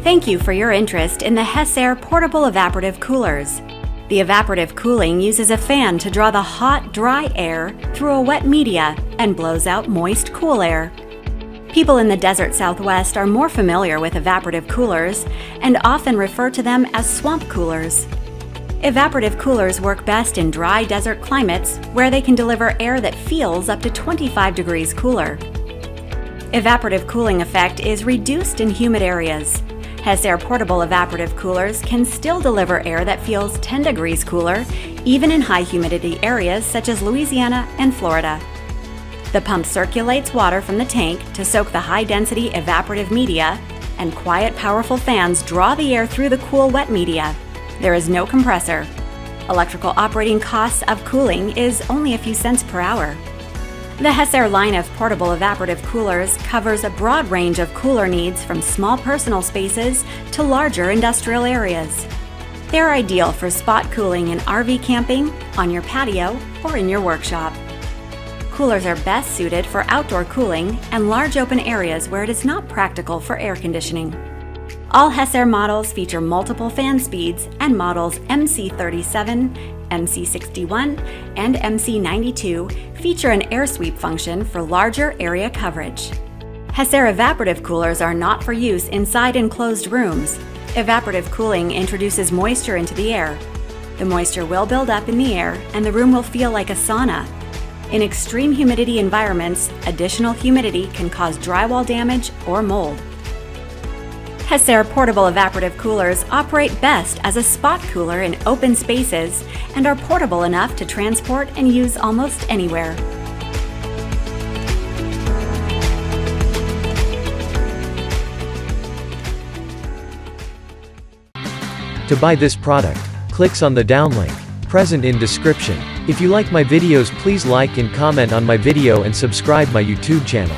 Thank you for your interest in the Hessaire portable evaporative coolers. The evaporative cooling uses a fan to draw the hot, dry air through a wet media and blows out moist, cool air. People in the desert Southwest are more familiar with evaporative coolers and often refer to them as swamp coolers. Evaporative coolers work best in dry desert climates where they can deliver air that feels up to 25 degrees cooler. Evaporative cooling effect is reduced in humid areas. Hessaire portable evaporative coolers can still deliver air that feels 10 degrees cooler, even in high humidity areas such as Louisiana and Florida. The pump circulates water from the tank to soak the high-density evaporative media, and quiet, powerful fans draw the air through the cool, wet media. There is no compressor. Electrical operating costs of cooling is only a few cents per hour. The Hessaire line of portable evaporative coolers covers a broad range of cooler needs from small personal spaces to larger industrial areas. They're ideal for spot cooling in RV camping, on your patio, or in your workshop. Coolers are best suited for outdoor cooling and large open areas where it is not practical for air conditioning. All Hessaire models feature multiple fan speeds, and models MC37, MC61, and MC92 feature an air sweep function for larger area coverage. Hessaire evaporative coolers are not for use inside enclosed rooms. Evaporative cooling introduces moisture into the air. The moisture will build up in the air and the room will feel like a sauna. In extreme humidity environments, additional humidity can cause drywall damage or mold. Hessaire portable evaporative coolers operate best as a spot cooler in open spaces and are portable enough to transport and use almost anywhere. To buy this product, clicks on the down link, present in description. If you like my videos, please like and comment on my video and subscribe my YouTube channel.